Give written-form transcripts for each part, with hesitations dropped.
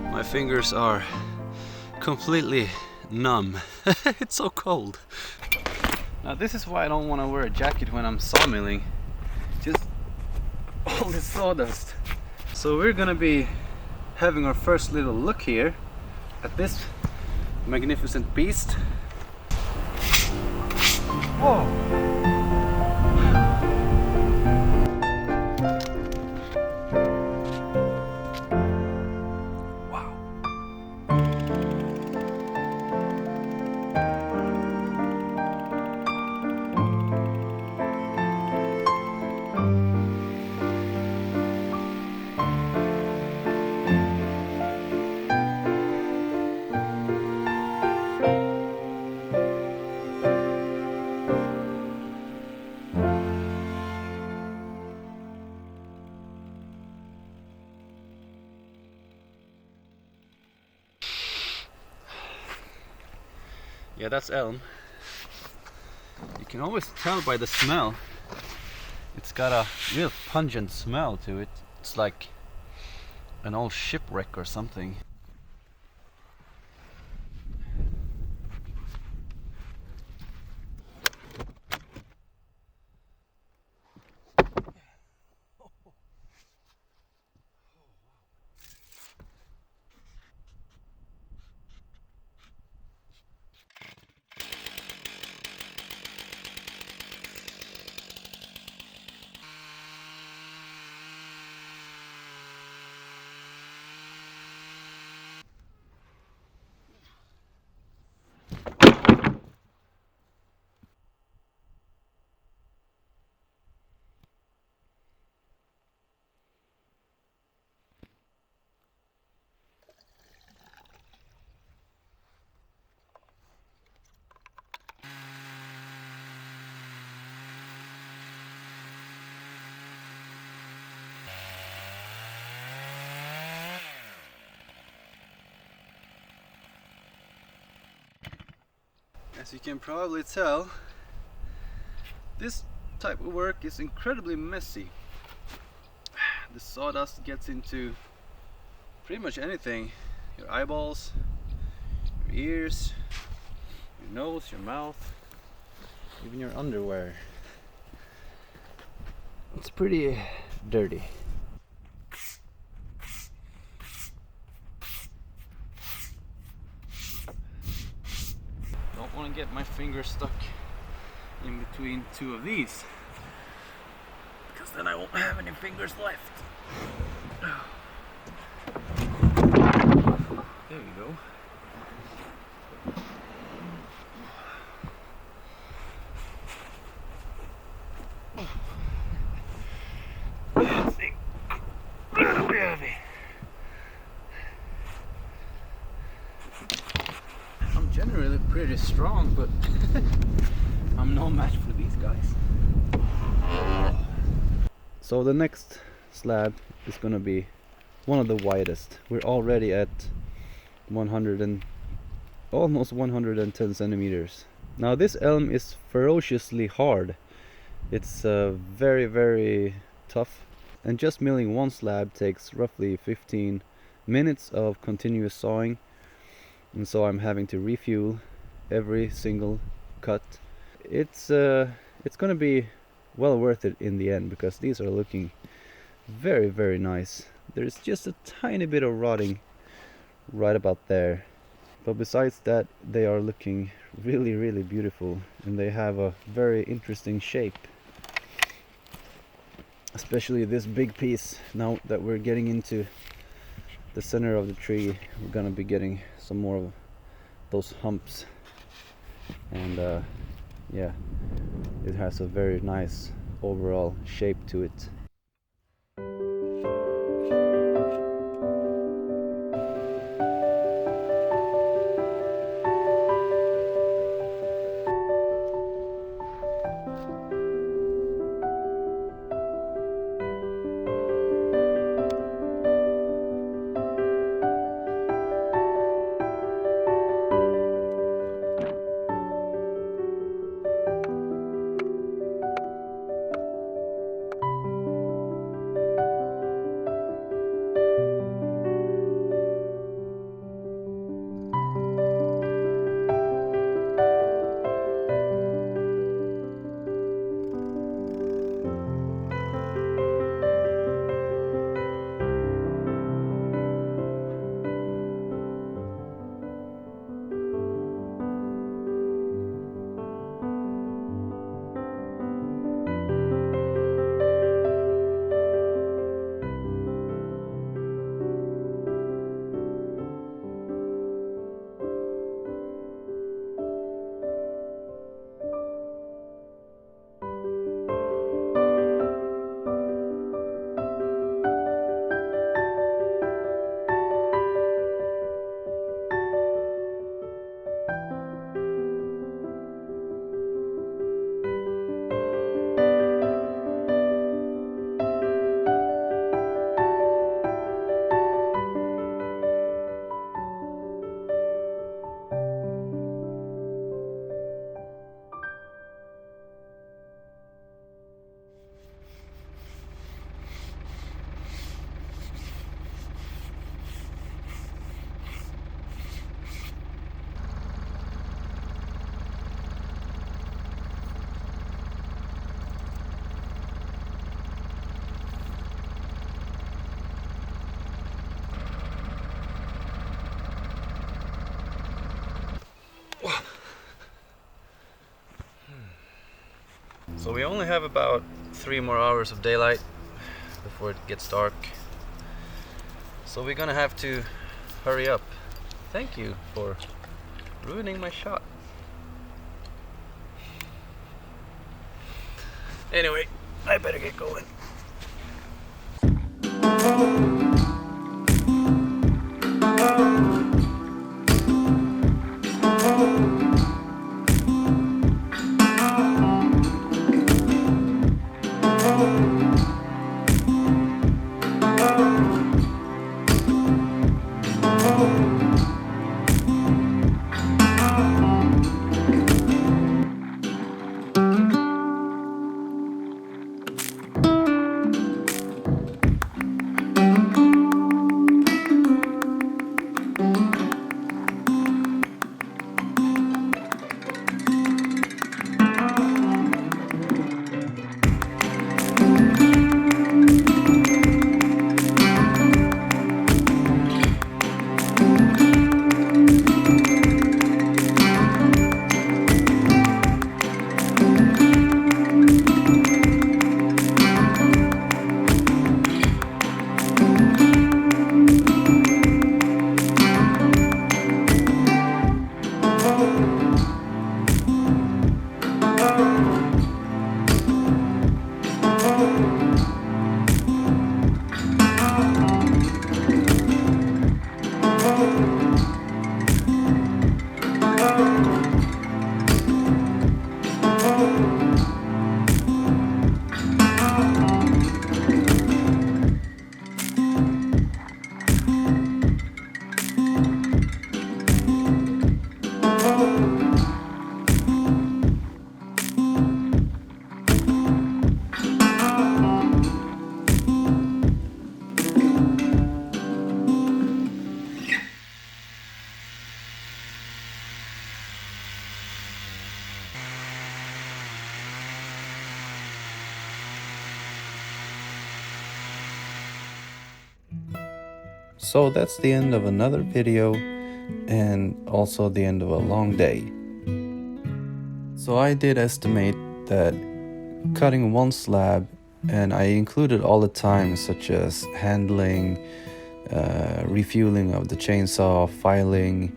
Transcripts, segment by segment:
My fingers are completely numb. It's so cold. Now this is why I don't want to wear a jacket when I'm sawmilling. Just all this sawdust. So we're gonna be having our first little look here at this magnificent beast. Whoa! Yeah, that's elm. You can always tell by the smell. It's got a real pungent smell to it. It's like an old shipwreck or something. As you can probably tell, this type of work is incredibly messy. The sawdust gets into pretty much anything. Your eyeballs, your ears, your nose, your mouth, even your underwear. It's pretty dirty. Don't want to get my finger stuck in between two of these, because then I won't have any fingers left. There you go. That's incredibly heavy. I'm generally pretty strong, but I'm no match for these guys. So the next slab is gonna be one of the widest. We're already at 100 and almost 110 centimeters. Now this elm is ferociously hard. It's very, very tough, and just milling one slab takes roughly 15 minutes of continuous sawing, and so I'm having to refuel every single cut. It's gonna be well worth it in the end, because these are looking very, very nice. There's just a tiny bit of rotting right about there, but besides that they are looking really, really beautiful, and they have a very interesting shape. Especially this big piece, now that we're getting into the center of the tree, we're gonna be getting some more of those humps, and yeah, it has a very nice overall shape to it. So we only have about 3 more hours of daylight before it gets dark. So we're gonna have to hurry up. Thank you for ruining my shot. Anyway, I better get going. So that's the end of another video and also the end of a long day. So I did estimate that cutting one slab, and I included all the time such as handling, refueling of the chainsaw, filing,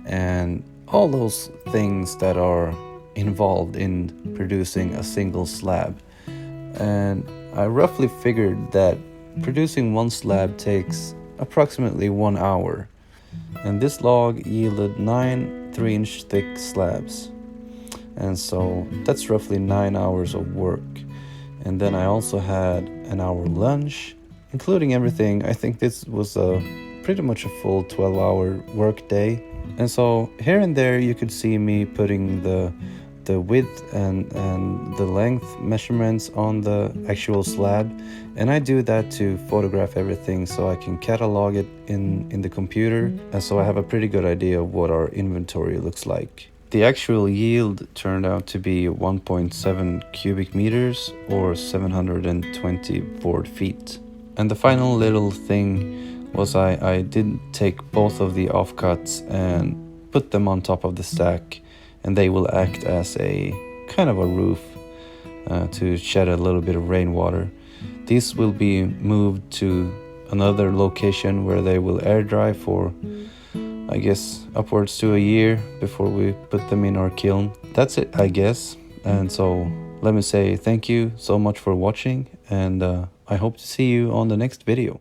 and all those things that are involved in producing a single slab. And I roughly figured that producing one slab takes approximately 1 hour, and this log yielded 9 3-inch thick slabs, and so that's roughly 9 hours of work. And then I also had an hour lunch, including everything. I think this was pretty much a full 12-hour work day. And so here and there you could see me putting the width and the length measurements on the actual slab, and I do that to photograph everything so I can catalog it in the computer, and so I have a pretty good idea of what our inventory looks like. The actual yield turned out to be 1.7 cubic meters or 720 board feet. And the final little thing was I did take both of the offcuts and put them on top of the stack, and they will act as a kind of a roof to shed a little bit of rainwater. These will be moved to another location where they will air dry for, I guess, upwards to a year before we put them in our kiln. That's it, I guess. And so let me say thank you so much for watching, and I hope to see you on the next video.